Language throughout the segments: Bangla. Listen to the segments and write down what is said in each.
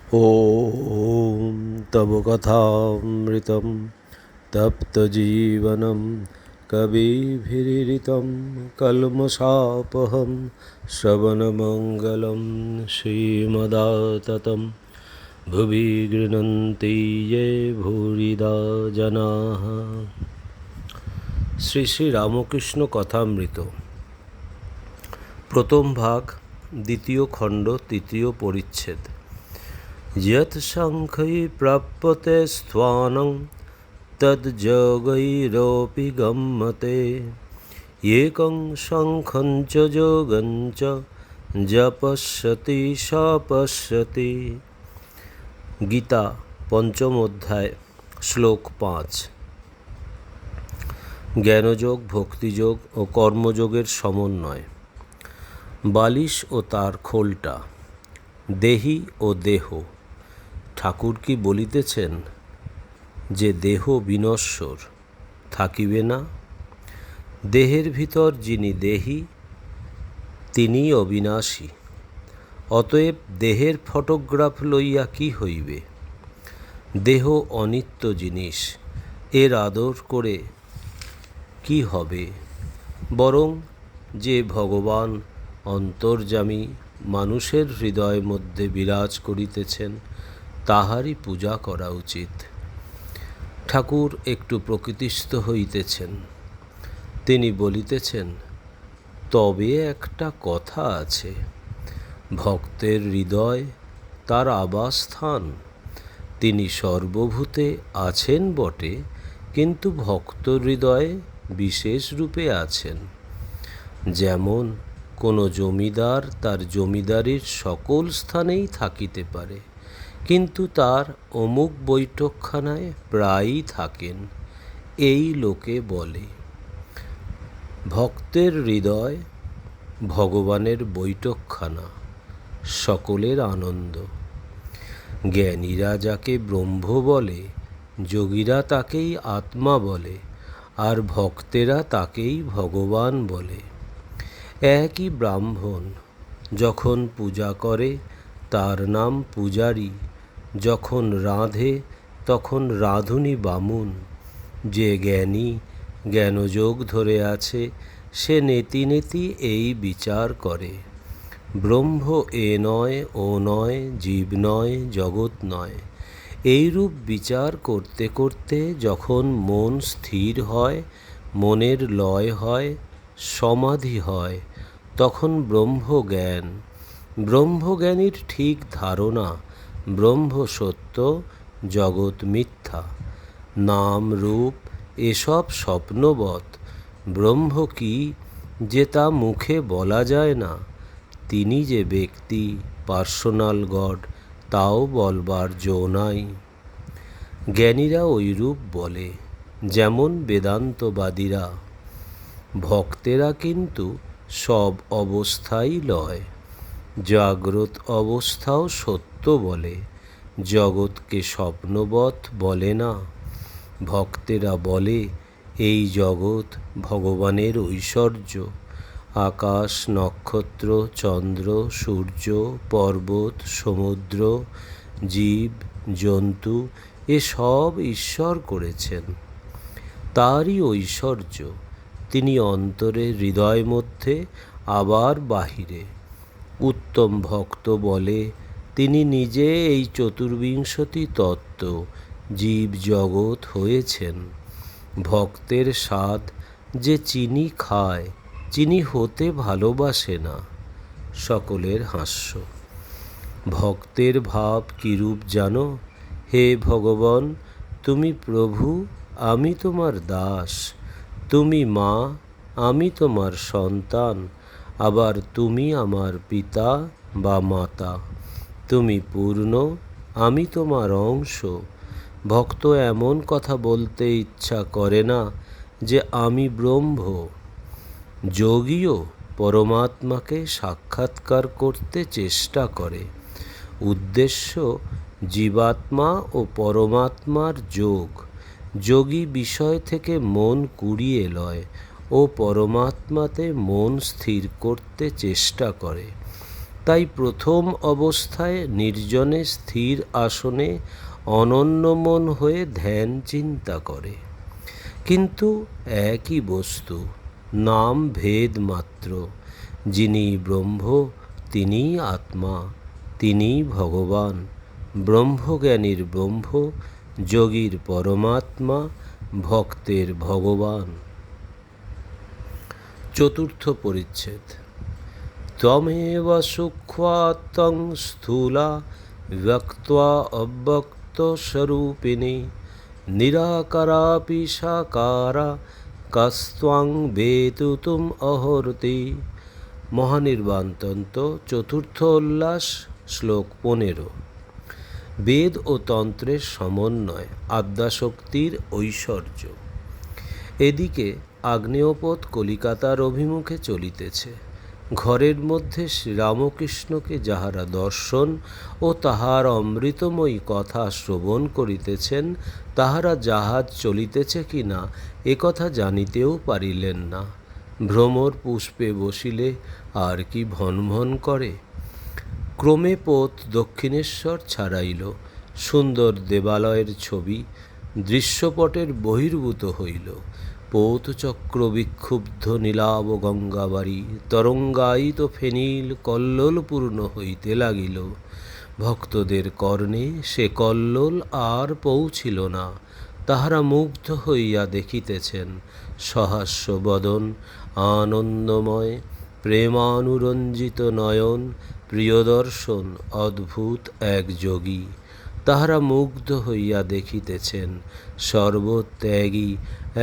ॐ तव कथामृतं तप्तजीवनं कविभिरीडितं कल्मषापहं श्रवणमङ्गलं श्रीमदाततं भुवि गृह्णन्ति ये भूरिदा जनाः। শ্রী শ্রী রামকৃষ্ণ কথামৃত প্রথম ভাগ, দ্বিতীয় খণ্ড, তৃতীয় পরিচ্ছেদ। यत् शङ्खै प्राप्यते स्थानं तद्योगैरपि गम्यते एकं शङ्खं च যোগं च যপস্যতি সপশ্যতি। গীতা পঞ্চম অধ্যায়, শ্লোক 5। জ্ঞানযোগ, ভক্তিযোগ ও কর্মযোগের সমন্বয়। বালিশ ও তার খোলটা, দেহি ও দেহ। ঠাকুর কি বলিতেছেন যে দেহ বিনশ্বর, থাকিবে না? দেহের ভিতর যিনি দেহি তিনি অবিনাশী। অতএব দেহের ফটোগ্রাফ লইয়া কি হইবে? দেহ অনিত্য জিনিস, এর আদর করে কি হবে? বরং যে ভগবান অন্তর্যামী মানুষের হৃদয় মধ্যে বিরাজ করিতেছেন তাহারই পূজা করা উচিত। ঠাকুর একটু প্রকৃতিস্থ হইতেছেন। তিনি বলিতেছেন, তবে একটা কথা আছে, ভক্তের হৃদয় তার আবাসস্থান। তিনি সর্বভূতে আছেন বটে, কিন্তু ভক্ত হৃদয়ে বিশেষ রূপে আছেন। যেমন কোনো জমিদার তার জমিদারির সকল স্থানেই থাকিতে পারে, কিন্তু তার অমুক বৈঠকখানায় প্রায়ই থাকেন, এই লোকে বলে। ভক্তের হৃদয় ভগবানের বৈঠকখানা, সকলের আনন্দ। জ্ঞানীরা যাকে ব্রহ্ম বলে, যোগীরা তাকেই আত্মা বলে, আর ভক্তেরা তাকেই ভগবান বলে। একই ব্রাহ্মণ যখন পূজা করে তার নাম পূজারী, যখন রাঁধে তখন রাঁধুনি বামুন। যে জ্ঞানী জ্ঞানযোগ ধরে আছে সে নেতি নেতি এই বিচার করে, ব্রহ্ম এ নয়, ও নয়, জীব নয়, জগৎ নয়। এইরূপ বিচার করতে করতে যখন মন স্থির হয়, মনের লয় হয়, সমাধি হয়, তখন ব্রহ্মজ্ঞান। ব্রহ্মজ্ঞানীর ঠিক ধারণা, ব্রহ্ম সত্য, জগৎ মিথ্যা, নাম রূপ এসব স্বপ্নবৎ। ব্রহ্ম কি যে তা মুখে বলা যায় না। তিনি যে ব্যক্তি, পার্সোনাল গড, তাও বলবার জো নাই। জ্ঞানীরা ঐরূপ বলে, যেমন বেদান্তবাদীরা। ভক্তেরা কিন্তু সব অবস্থাই লয়। জাগ্রত অবস্থাও সত্য বলে, জগৎকে স্বপ্নবৎ বলে না। ভক্তেরা বলে এই জগৎ ভগবানের ঐশ্বর্য। আকাশ, নক্ষত্র, চন্দ্র, সূর্য, পর্বত, সমুদ্র, জীব জন্তু এসব ঈশ্বর করেছেন। তারই ঐশ্বর্য। তিনি অন্তরে, হৃদয় মধ্যে, আবার বাহিরে। উত্তম ভক্ত বলে তিনি নিজে এই চতুর্বিংশতি তত্ত্ব জীব জগৎ হয়েছেন। ভক্তের স্বাদ যে চিনি খায়, চিনি হতে ভালোবাসে না। সকলের হাস্য। ভক্তের ভাব কিরূপ জানো? হে ভগবান, তুমি প্রভু, আমি তোমার দাস। তুমি মা, আমি তোমার সন্তান। আবার তুমি আমার পিতা বা মাতা। তুমি পূর্ণ, আমি তোমার অংশ। ভক্ত এমন কথা বলতে ইচ্ছা করে না যে আমি ব্রহ্ম। যোগীও পরমাত্মাকে সাক্ষাৎকার করতে চেষ্টা করে। উদ্দেশ্য জীবাত্মা ও পরমাত্মার যোগ। যোগী বিষয় থেকে মন কুড়িয়ে লয় ও পরমাত্মাতে মন স্থির করতে চেষ্টা করে। তাই প্রথম অবস্থায় নির্জনে স্থির আসনে অনন্যমন হয়ে ধ্যান চিন্তা করে, কিন্তু একই বস্তু, নাম ভেদ মাত্র। যিনি ব্রহ্ম তিনিই আত্মা, তিনিই ভগবান। ব্রহ্মজ্ঞানীর ব্রহ্ম, যোগীর পরমাত্মা, ভক্তের ভগবান। চতুর্থ পরিচ্ছেদ। ত্বমেব সূক্ষ্মা ত্বং স্থূলা ব্যক্ত্বা অব্যক্তস্বরূপিণী নিরাকারাপি সাকারা কাস্ত্বাং বেতুতুম অহরতি। মহানির্বাণতন্ত্র, চতুর্থ উল্লাস, শ্লোক 15। বেদ ও তন্ত্রের সমন্বয়, আদ্যাশক্তির ঐশ্বর্য। এদিকে আগ্নেয়পথ কলিকাতার অভিমুখে চলিতেছে। ঘরের মধ্যে শ্রীরামকৃষ্ণকে যাহারা দর্শন ও তাহার অমৃতময়ী কথা শ্রবণ করিতেছেন, তাহারা জাহাজ চলিতেছে কিনা একথা জানিতেও পারিলেন না। ভ্রমর পুষ্পে বসিলে আর কি ভনভন করে। ক্রমে পথ দক্ষিণেশ্বর ছাড়াইল। সুন্দর দেবালয়ের ছবি দৃশ্যপটের বহির্ভূত হইল। পৌতচক্র বিক্ষুব্ধ নীলাভ গঙ্গাবারী তরঙ্গায়িত ফেনীল কল্লোলপূর্ণ হইতে লাগিল। ভক্তদের কর্ণে সে কল্লোল আর পৌঁছিল না। তাহারা মুগ্ধ হইয়া দেখিতেছেন। সহাস্যবদন, আনন্দময়, প্রেমানুরঞ্জিত নয়ন, প্রিয়দর্শন, অদ্ভুত এক যোগী। তাহারা মুগ্ধ হইয়া দেখিতেছেন সর্বত্যাগী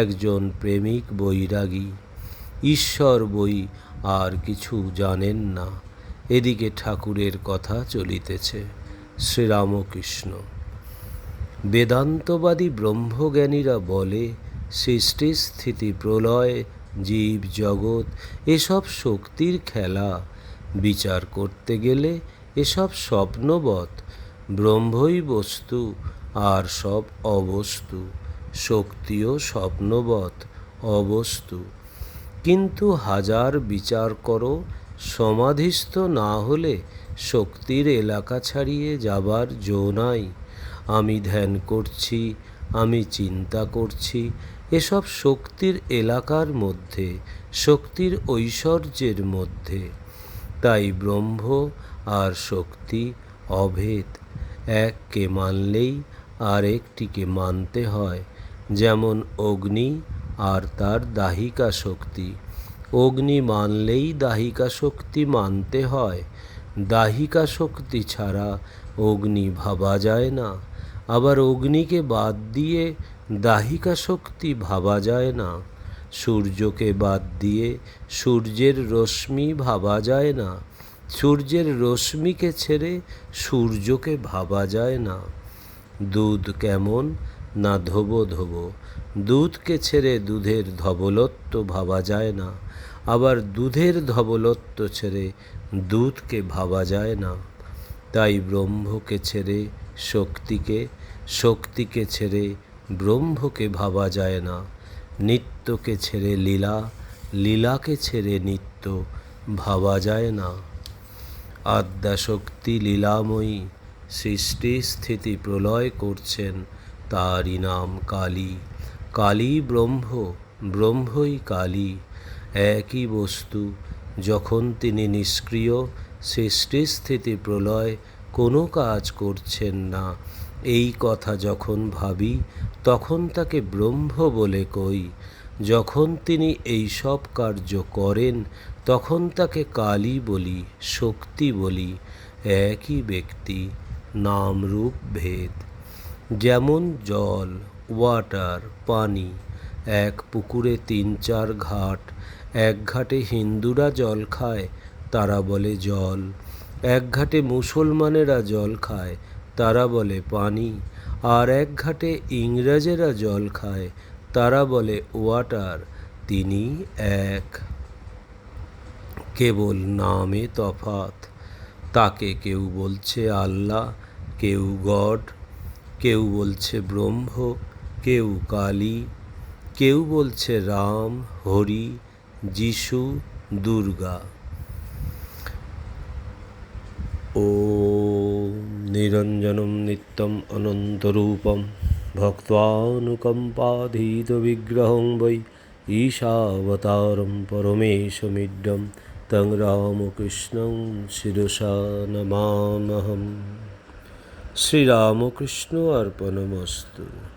একজন প্রেমিক বৈরাগী। ঈশ্বর বই আর কিছু জানেন না। এদিকে ঠাকুরের কথা চলিতেছে। শ্রীরামকৃষ্ণ। বেদান্তবাদী ব্রহ্মজ্ঞানীরা বলে, সৃষ্টি স্থিতি প্রলয়, জীব জগৎ এসব শক্তির খেলা। বিচার করতে গেলে এসব স্বপ্নবৎ। ব্রহ্মই বস্তু আর সব অবস্তু। শক্তিও স্বপ্নবৎ, অবস্তু। কিন্তু হাজার বিচার করো, সমাধিস্থ না হলে শক্তির এলাকা ছাড়িয়ে যাবার জো নাই। আমি ধ্যান করছি, আমি চিন্তা করছি, এসব শক্তির এলাকার মধ্যে, শক্তির ঐশ্বর্যের মধ্যে। তাই ব্রহ্ম আর শক্তি অভেদ। এককে মানলেই আর একটিকে মানতে হয়। যেমন অগ্নি আর তার দাহিকা শক্তি। অগ্নি মানলেই দাহিকা শক্তি মানতে হয়। দাহিকা শক্তি ছাড়া অগ্নি ভাবা যায় না। আবার অগ্নিকে বাদ দিয়ে দাহিকা শক্তি ভাবা যায় না। সূর্যকে বাদ দিয়ে সূর্যের রশ্মি ভাবা যায় না। সূর্যের রশ্মিকে ছেড়ে সূর্যকে ভাবা যায় না। দুধ কেমন না ধোবো ধোবো। দুধকে ছেড়ে দুধের ধবলত্ব ভাবা যায় না। আবার দুধের ধবলত্ব ছেড়ে দুধকে ভাবা যায় না। তাই ব্রহ্মকে ছেড়ে শক্তিকে, শক্তিকে ছেড়ে ব্রহ্মকে ভাবা যায় না। নিত্যকে ছেড়ে লীলা, লীলাকে ছেড়ে নিত্য ভাবা যায় না। আদ্যাশক্তি লীলাময়ী সৃষ্টি স্থিতি প্রলয় করছেন, তারই নাম কালী। কালী ব্রহ্ম, ব্রহ্মই কালী। একই বস্তু। যখন তিনি নিষ্ক্রিয়, সৃষ্টি স্থিতি প্রলয় কোনো কাজ করছেন না, এই কথা যখন ভাবি, তখন তাকে ব্রহ্ম বলে কই। যখন তিনি এই সব কার্য করেন, তখন তাকে কালী বলি, শক্তি বলি। একই ব্যক্তি, নাম রূপ ভেদ। যেমন জল, ওয়াটার, পানি। এক পুকুরে 3-4 ঘাট। এক ঘাটে হিন্দুরা জল খায়, তারা বলে জল। এক ঘাটে মুসলমানেরা জল খায়, তারা বলে পানি। আর এক ঘাটে ইংরেজেরা জল খায়, তারা বলে ওয়াটার। তিনি এক, কেবল নামে তফাৎ। তাকে কেউ বলছে আল্লাহ, কেউ গড, কেউ বলছে ব্রহ্ম, কেউ কালী, কেউ বলছে রাম, হরি, যিশু, দুর্গা। ॐ निरञ्जनं नित्यम् अनन्तरूपं भक्त्वानुकम्पाधीतविग्रहं वै ईशावतारं परमेशमिड्डं तं रामकृष्णं शिरसा नमाम्यहम्। श्रीरामकृष्ण अर्पणमस्तु।